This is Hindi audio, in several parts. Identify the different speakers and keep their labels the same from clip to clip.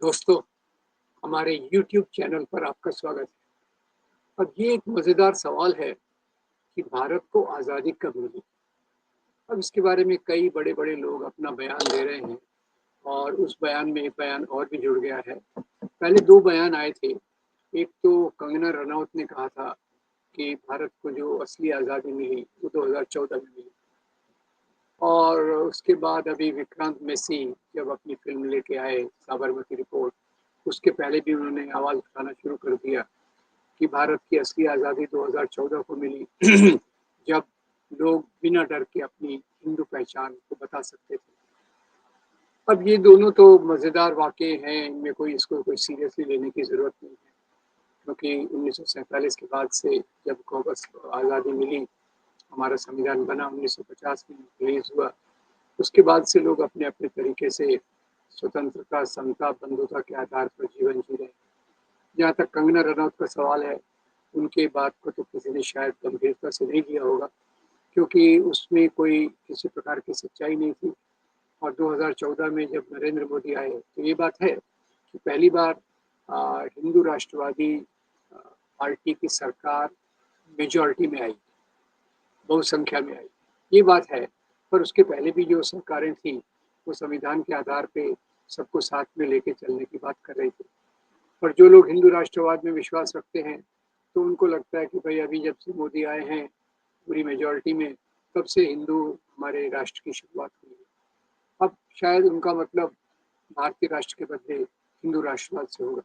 Speaker 1: दोस्तों, हमारे YouTube चैनल पर आपका स्वागत है। अब ये एक मज़ेदार सवाल है कि भारत को आज़ादी कब मिली? अब इसके बारे में कई बड़े-बड़े लोग अपना बयान दे रहे हैं और उस बयान में एक बयान और भी जुड़ गया है। पहले 2 बयान आए थे। एक तो कंगना रनौत ने कहा था कि भारत को जो असली आज़ादी मिली, वो 2014 में मिली। और उसके बाद अभी विक्रांत मैसी जब अपनी फ़िल्म लेके आए साबरमती रिपोर्ट, उसके पहले भी उन्होंने आवाज़ उठाना शुरू कर दिया कि भारत की असली आज़ादी 2014 को मिली जब लोग बिना डर के अपनी हिंदू पहचान को बता सकते थे। अब ये दोनों तो मज़ेदार वाक़ये हैं, इनमें इसको कोई सीरियसली लेने की ज़रूरत नहीं है, क्योंकि 1947 के बाद से जब को बस आज़ादी मिली, हमारा संविधान बना 1950 में रिलीज़ हुआ, उसके बाद से लोग अपने-अपने तरीके से स्वतंत्रता, समता, बंधुता के आधार पर जीवन जी रहे हैं। जहाँ तक कंगना रनौत का सवाल है, उनके बात को तो किसी ने शायद गंभीरता से नहीं लिया होगा, क्योंकि उसमें कोई किसी प्रकार की सच्चाई नहीं थी। और 2014 में जब नरेंद्र मोदी आए, तो ये बात है कि पहली बार हिंदू राष्ट्रवादी अ, पार्टी की सरकार मेजॉरिटी में आई, बहुसंख्या में आई। ये बात है, पर उसके पहले भी जो सरकारें थीं, वो संविधान के आधार पे सबको साथ में लेके चलने की बात कर रही थी। पर जो लोग हिंदू राष्ट्रवाद में विश्वास रखते हैं, तो उनको लगता है कि भई अभी जब से मोदी आए हैं, पूरी मेजॉरिटी में, तब से हिंदू हमारे राष्ट्र की शुरुआत हुई है। अब शायद उनका मतलब भारतीय राष्ट्र के बदले हिंदू राष्ट्रवाद से होगा।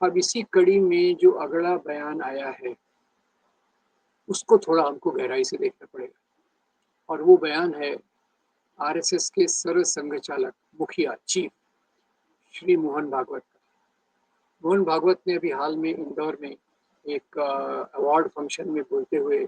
Speaker 1: अब इसी कड़ी में जो अगला बयान आया है, उसको थोड़ा हमको गहराई से देखना पड़ेगा और वो बयान है आरएसएस के सरसंघ चालक, मुखिया, चीफ श्री मोहन भागवत का। मोहन भागवत ने अभी हाल में इंदौर में एक अवार्ड फंक्शन में बोलते हुए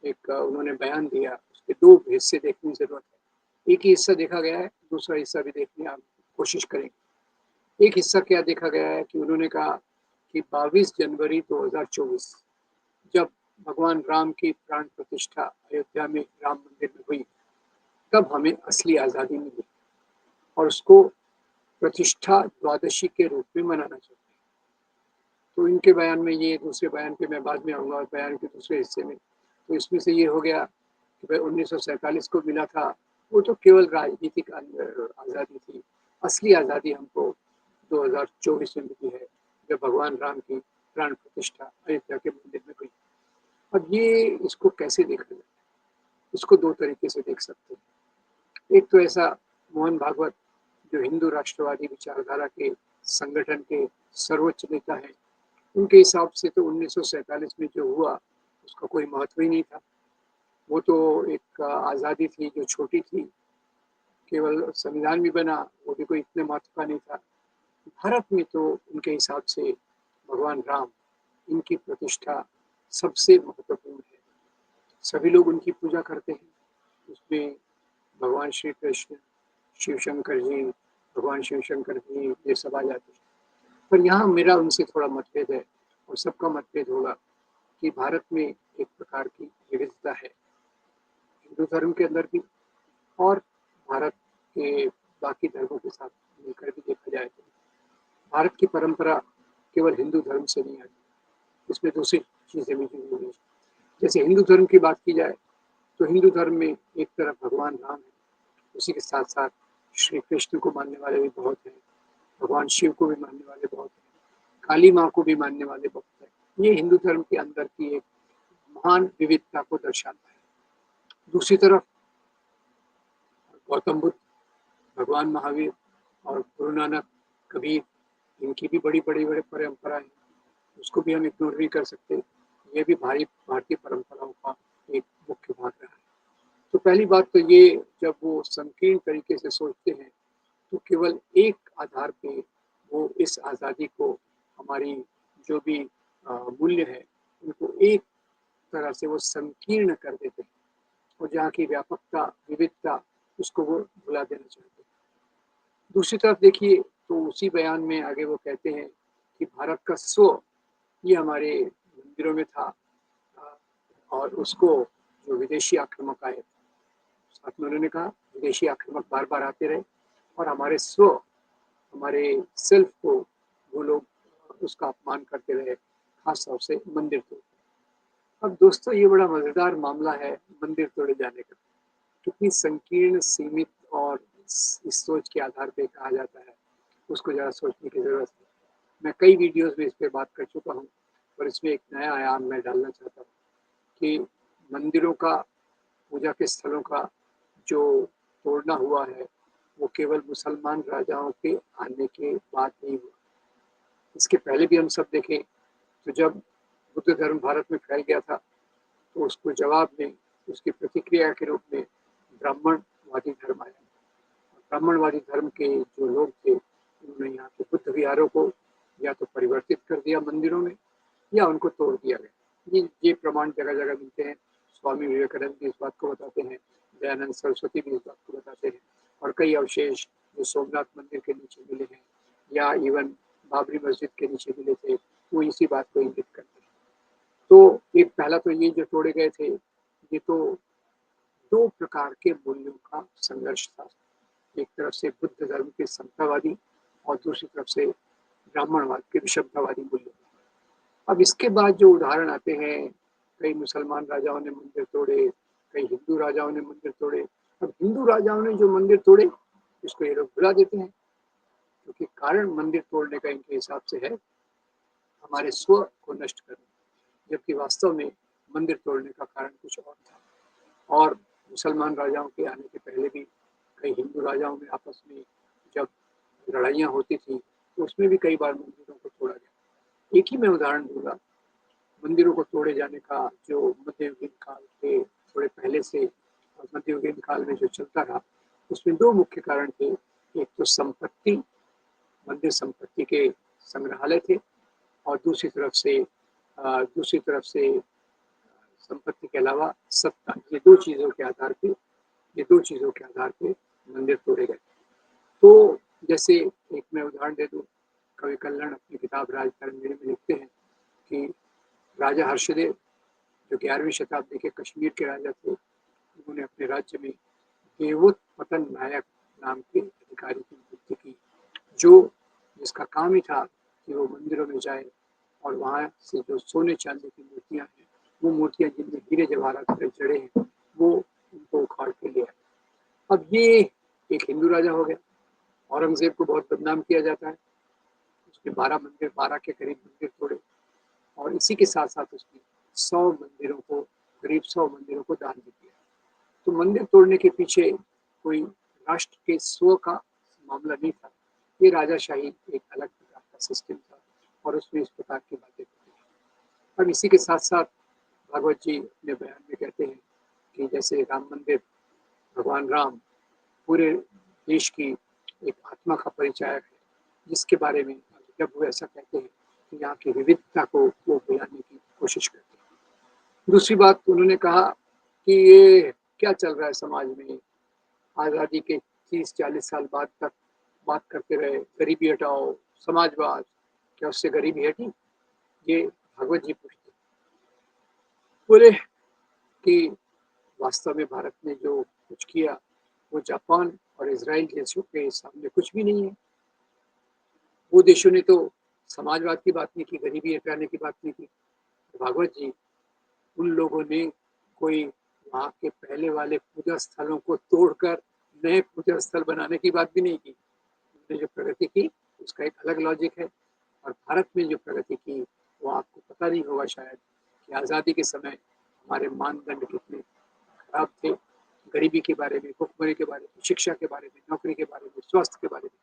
Speaker 1: एक उन्होंने बयान दिया। उसके 2 हिस्से देखने की ज़रूरत है। एक ही हिस्सा देखा गया है, दूसरा हिस्सा भी देखने आप कोशिश करेंगे। एक हिस्सा क्या देखा गया है कि उन्होंने कहा कि 22 जनवरी 2024 जब भगवान राम की प्राण प्रतिष्ठा अयोध्या में राम मंदिर में हुई, तब हमें असली आज़ादी मिली और उसको प्रतिष्ठा द्वादशी के रूप में मनाना चाहिए। तो इनके बयान में ये दूसरे बयान पे मैं बाद में आऊँगा और बयान के दूसरे हिस्से में। तो इसमें से ये हो गया कि भाई 1947 को मिला था, वो तो केवल राजनीतिक आज़ादी थी। असली आज़ादी हमको 2024 में मिली है, जब भगवान राम की प्राण प्रतिष्ठा अयोध्या के मंदिर में हुई। अब ये इसको कैसे देखा जाए? इसको 2 तरीके से देख सकते हैं। एक तो ऐसा मोहन भागवत जो हिंदू राष्ट्रवादी विचारधारा के संगठन के सर्वोच्च नेता हैं, उनके हिसाब से तो 1947 में जो हुआ, उसका कोई महत्व ही नहीं था। वो तो एक आज़ादी थी जो छोटी थी, केवल संविधान भी बना, वो भी कोई इतने महत्व का नहीं था। भारत में तो उनके हिसाब से भगवान राम, इनकी प्रतिष्ठा सबसे महत्वपूर्ण है। सभी लोग उनकी पूजा करते हैं। उसमें भगवान श्री कृष्ण, शिव शंकर जी, भगवान शिव शंकर जी, ये सब आ जाते हैं। पर यहाँ मेरा उनसे थोड़ा मतभेद है और सबका मतभेद होगा कि भारत में एक प्रकार की विविधता है, हिंदू धर्म के अंदर भी और भारत के बाकी धर्मों के साथ मिलकर भी देखा जाए तो भारत की परंपरा केवल हिंदू धर्म से नहीं आती, इसमें दूसरी चीज़ें भी जुड़ी हुई हैं। जैसे हिंदू धर्म की बात की जाए, तो हिंदू धर्म में एक तरफ भगवान राम है, उसी के साथ-साथ श्री कृष्ण को मानने वाले भी बहुत हैं, भगवान शिव को भी मानने वाले बहुत हैं, काली माँ को भी मानने वाले बहुत हैं। ये हिंदू धर्म के अंदर की एक महान विविधता को दर्शाता है। दूसरी तरफ गौतम बुद्ध, भगवान महावीर और गुरु नानक, कबीर, इनकी भी बड़ी-बड़ी परंपराएँ हैं, उसको भी हम इग्नोर नहीं कर सकते। ये भी भारतीय परंपराओं का एक मुख्य भाग रहा है। तो पहली बात तो ये, जब वो संकीर्ण तरीके से सोचते हैं, तो केवल एक आधार पे वो इस आज़ादी को, हमारी जो भी मूल्य है, उनको एक तरह से वो संकीर्ण कर देते हैं और जहाँ की व्यापकता, विविधता, उसको वो भुला देना चाहते हैं। दूसरी तरफ देखिए, तो उसी बयान में आगे वो कहते हैं कि भारत का स्व, ये हमारे मंदिरों में था अ, और उसको जो विदेशी आक्रमक आए, साथ में उन्होंने कहा विदेशी आक्रमक बार-बार आते रहे और हमारे स्व हमारे सेल्फ को वो लोग उसका अपमान करते रहे, खास तौर से मंदिर तोड़। अब दोस्तों ये बड़ा मज़ेदार मामला है मंदिर तोड़े जाने का। कितनी संकीर्ण, सीमित और इस सोच के आधार पे कहा जाता है, उसको ज़रा सोचने की ज़रूरत है। मैं कई वीडियोज़ में इस पे बात कर चुका हूँ, और इसमें एक नया आयाम मैं डालना चाहता हूँ कि मंदिरों का, पूजा के स्थलों का जो तोड़ना हुआ है, वो केवल मुसलमान राजाओं के आने के बाद नहीं हुआ। इसके पहले भी हम सब देखें, तो जब बुद्ध धर्म भारत में फैल गया था, तो उसको जवाब में, उसकी प्रतिक्रिया के रूप में ब्राह्मणवादी धर्म आया। ब्राह्मणवादी धर्म के जो लोग थे, उन्होंने यहाँ के बुद्ध विहारों को या तो परिवर्तित कर दिया मंदिरों में, या उनको तोड़ दिया गया। ये प्रमाण जगह जगह मिलते हैं। स्वामी विवेकानंद भी इस बात को बताते हैं, दयानंद सरस्वती भी इस बात को बताते हैं, और कई अवशेष जो सोमनाथ मंदिर के नीचे मिले हैं, या इवन बाबरी मस्जिद के नीचे मिले थे, वो इसी बात को इंगित करते हैं। तो एक पहला तो ये जो तोड़े गए थे, ये तो दो प्रकार के मूल्यों का संघर्ष था। एक तरफ से बुद्ध धर्म के समतावादी, और दूसरी तरफ से ब्राह्मणवाद के विषमतावादी मूल्य। अब इसके बाद जो उदाहरण आते हैं, कई मुसलमान राजाओं ने मंदिर तोड़े, कई हिंदू राजाओं ने मंदिर तोड़े। अब हिंदू राजाओं ने जो मंदिर तोड़े, उसको ये लोग भुला देते हैं, क्योंकि कारण मंदिर तोड़ने का इनके हिसाब से है हमारे स्व को नष्ट करना, जबकि वास्तव में मंदिर तोड़ने का कारण कुछ और था। और मुसलमान राजाओं के आने के पहले भी कई हिंदू राजाओं में आपस में जब लड़ाइयाँ होती थी, तो उसमें भी कई बार मंदिरों को तोड़ा गया। एक ही मैं उदाहरण दूंगा मंदिरों को तोड़े जाने का, जो मध्ययुगीन काल के थोड़े पहले से मध्ययुगीन काल में जो चलता रहा, उसमें दो मुख्य कारण थे। एक तो संपत्ति, मंदिर संपत्ति के संग्रहालय थे, और दूसरी तरफ से संपत्ति के अलावा सत्ता। ये दो चीज़ों के आधार पे मंदिर तोड़े गए। तो जैसे एक मैं उदाहरण दे दूँ, कवि कल्हण अपनी किताब राजतरंगिणी में लिखते हैं कि राजा हर्षदेव, जो 11वीं शताब्दी के कश्मीर के राजा थे, उन्होंने अपने राज्य में देवोत्पतन नायक नाम के अधिकारी की नियुक्ति की, जिसका काम ही था कि वो मंदिरों में जाए, और वहाँ से जो सोने चांदी की मूर्तियाँ हैं, वो मूर्तियाँ जिनमें हीरे जवाहरात जड़े हैं, वो उनको उखाड़ के ले आए। अब ये एक हिंदू राजा हो गया। औरंगजेब को बहुत बदनाम किया जाता है, उसने 12 के करीब मंदिर तोड़े, और इसी के साथ साथ उसने 100 मंदिरों को दान भी दिया। तो मंदिर तोड़ने के पीछे कोई राष्ट्र के स्व का मामला नहीं था, ये राजाशाही एक अलग प्रकार का सिस्टम था, और उसमें इस प्रकार की बातें होती हैं। अब इसी के साथ साथ भागवत जी अपने बयान में कहते हैं कि जैसे राम मंदिर, भगवान राम पूरे देश की एक आत्मा का परिचायक है, जिसके बारे में जब वो ऐसा कहते हैं कि यहाँ की विविधता को वो बुलाने की कोशिश करते हैं। दूसरी बात उन्होंने कहा कि ये क्या चल रहा है समाज में, आज़ादी के 30-40 साल बाद तक बात करते रहे गरीबी हटाओ, समाजवाद, क्या उससे गरीबी हटी? ये भागवत जी पूछते बोले कि वास्तव में भारत ने जो कुछ किया, वो जापान और इजराइल देशों के सामने कुछ भी नहीं है। वो देशों ने तो समाजवाद की बात नहीं की, गरीबी हटाने की बात नहीं की। भागवत जी, उन लोगों ने कोई वहाँ के पहले वाले पूजा स्थलों को तोड़कर नए पूजा स्थल बनाने की बात भी नहीं की। उन्होंने जो प्रगति की, उसका एक अलग लॉजिक है। और भारत में जो प्रगति की, वो आपको पता नहीं होगा शायद कि आज़ादी के समय हमारे मानदंड कितने खराब थे, गरीबी के बारे में, भुखमरी के बारे में, शिक्षा के बारे में, नौकरी के बारे में, स्वास्थ्य के बारे में।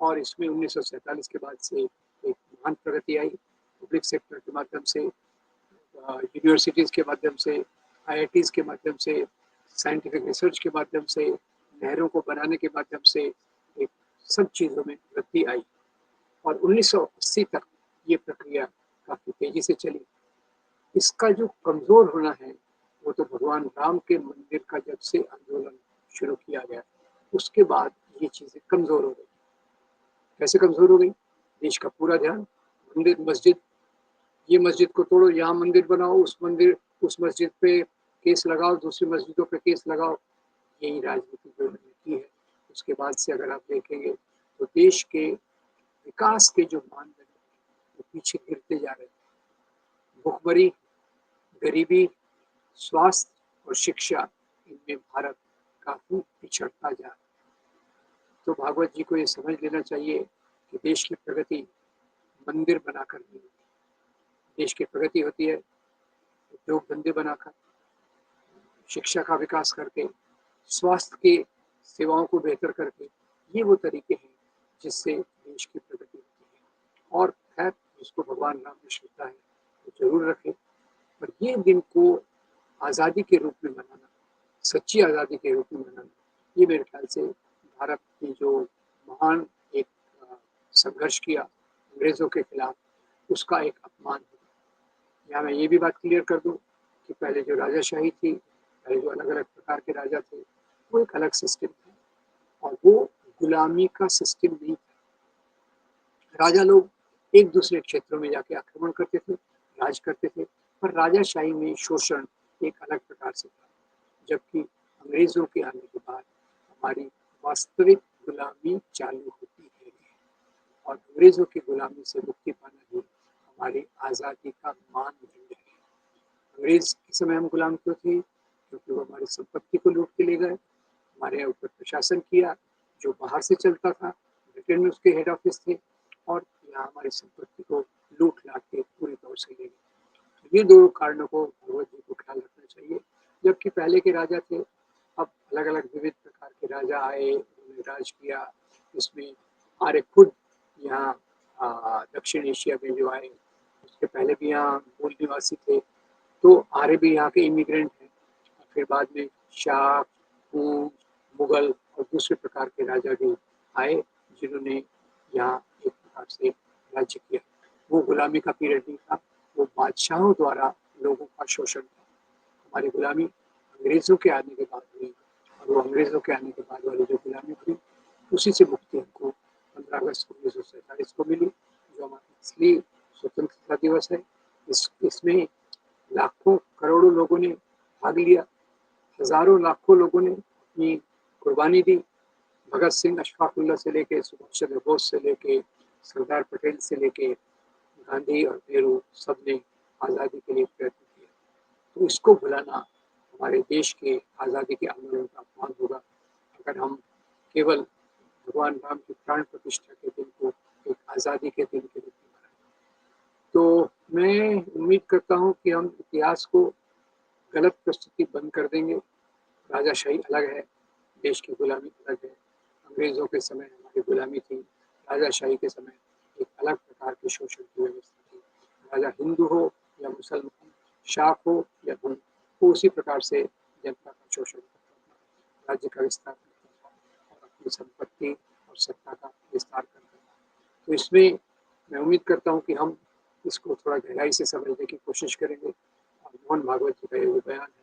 Speaker 1: और इसमें 1947 के बाद से एक महान प्रगति आई, पब्लिक सेक्टर के माध्यम से, यूनिवर्सिटीज़ के माध्यम से, आईआईटीज़ के माध्यम से, साइंटिफिक रिसर्च के माध्यम से, नहरों को बनाने के माध्यम से, एक सब चीज़ों में वृद्धि आई। और 1980 तक ये प्रक्रिया काफ़ी तेज़ी से चली। इसका जो कमज़ोर होना है, वो तो भगवान राम के मंदिर का जब से आंदोलन शुरू किया गया, उसके बाद ये चीज़ें कमज़ोर हो गई। कैसे कमज़ोर हो गई? देश का पूरा ध्यान मंदिर, मस्जिद, ये मस्जिद को तोड़ो, यहाँ मंदिर बनाओ, उस मस्जिद पे केस लगाओ, दूसरी मस्जिदों पे केस लगाओ। यही राजनीति जो उन्होंने की है, उसके बाद से अगर आप देखेंगे तो देश के विकास के जो मानदंड हैं, वो पीछे गिरते जा रहे हैं। भुखमरी, गरीबी, स्वास्थ्य और शिक्षा, इनमें भारत काफ़ी पिछड़ता जा रहा है। तो भागवत जी को ये समझ लेना चाहिए कि देश की प्रगति मंदिर बनाकर नहीं होती। देश की प्रगति होती है उद्योग धंधे बनाकर, शिक्षा का विकास करके, स्वास्थ्य की सेवाओं को बेहतर करके। ये वो तरीके हैं जिससे देश की प्रगति होती है। और खैर, जिसको भगवान राम में श्रद्धा है वो जरूर रखे। पर ये दिन को आज़ादी के रूप में मनाना, सच्ची आज़ादी के रूप में मनाना, ये मेरे ख्याल से भारत ने जो महान एक संघर्ष किया अंग्रेज़ों के खिलाफ, उसका एक अपमान है। यहाँ मैं ये भी बात क्लियर कर दूँ कि पहले जो राजाशाही थी, पहले जो अलग-अलग प्रकार के राजा थे, वो एक अलग सिस्टम था और वो गुलामी का सिस्टम नहीं था। राजा लोग एक दूसरे क्षेत्रों में जाके आक्रमण करते थे, राज करते थे, पर राजाशाही में शोषण एक अलग प्रकार से था। जबकि अंग्रेज़ों के आने के बाद हमारी वास्तविक गुलामी चालू होती है और अंग्रेज़ों की गुलामी से मुक्ति पाना ही हमारी आज़ादी का मानदंड है। अंग्रेज के समय हम गुलाम क्यों थे? क्योंकि वो हमारी संपत्ति को लूट के ले गए, हमारे ऊपर प्रशासन किया जो बाहर से चलता था, ब्रिटेन में उसके हेड ऑफिस थे और यहाँ हमारी संपत्ति को लूट लाट के पूरी तौर से ले गए। तो ये दो कारणों को भगवत जी को ख्याल रखना चाहिए। जबकि पहले के राजा थे, अब अलग अलग विविध प्रकार के राजा आए, उन्होंने राज किया। इसमें आर्य खुद यहाँ दक्षिण एशिया में जो आए, उसके पहले भी यहाँ मूल निवासी थे, तो आर्य भी यहाँ के इमिग्रेंट हैं। फिर बाद में शाह, हूण, मुगल और दूसरे प्रकार के राजा भी आए जिन्होंने यहाँ एक प्रकार से राज्य किया। वो गुलामी का पीरियड नहीं था, वो बादशाहों द्वारा लोगों का शोषण था। हमारी गुलामी अंग्रेज़ों के आने के बाद हुई और वो अंग्रेज़ों के आने के बाद वाली जो गुलामी थी, उसी से मुक्ति हमको 15 अगस्त 1947 को मिली, जो हमारा असली स्वतंत्रता दिवस है। इसमें लाखों करोड़ों लोगों ने भाग लिया, हजारों लाखों लोगों ने अपनी कुर्बानी दी। भगत सिंह, अशफाकुल्ला से लेके सुभाष चंद्र बोस से लेके सरदार पटेल से लेके गांधी और नेहरू, सब ने आज़ादी के लिए प्रयत्न किया। तो इसको भुलाना हमारे देश के आज़ादी के आंदोलन का अपमान होगा अगर हम केवल भगवान राम की प्राण प्रतिष्ठा के दिन को एक आज़ादी के दिन के रूप में मनाएं। तो मैं उम्मीद करता हूँ कि हम इतिहास को गलत प्रस्तुति बंद कर देंगे। राजाशाही अलग है, देश की गुलामी अलग है। अंग्रेज़ों के समय हमारी गुलामी थी, राजाशाही के समय एक अलग प्रकार के शोषण की व्यवस्था थी। राजा हिंदू हो या मुसलमान, शाह हो या धन, वो उसी प्रकार से जनता का शोषण करता था, राज्य का विस्तार करता था और अपनी संपत्ति और सत्ता का विस्तार करता था। तो इसमें मैं उम्मीद करता हूँ कि हम इसको थोड़ा गहराई से समझने की कोशिश करेंगे और मोहन भागवत जी का ये जो बयान है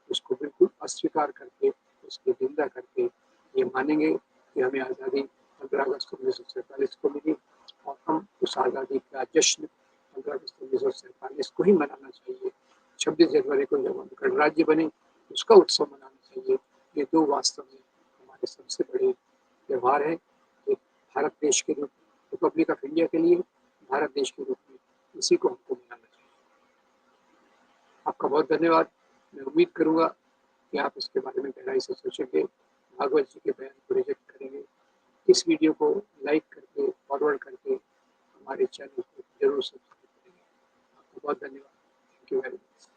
Speaker 1: उसको बिल्कुल अस्वीकार करके, उसकी निंदा करके ये मानेंगे कि हमें आज़ादी 15 अगस्त 1947 को मिली और हम उस आज़ादी का जश्न 15 अगस्त 1947 को ही मनाना चाहिए। 26 जनवरी को जब हम गणराज्य बने उसका उत्सव मनाना चाहिए। ये दो वास्तव में हमारे सबसे बड़े त्यौहार हैं। एक भारत देश के रूप रिपब्लिक ऑफ इंडिया के लिए, भारत देश के रूप में इसी को हमको मनाना चाहिए। आपका बहुत धन्यवाद। मैं उम्मीद करूँगा कि आप इसके बारे में गहराई से सोचेंगे, भागवत जी के बयान को रिजेक्ट करेंगे। इस वीडियो को लाइक करके, फॉरवर्ड करके हमारे चैनल को जरूर सब्सक्राइब करेंगे। आपका बहुत धन्यवाद। Thank you very much.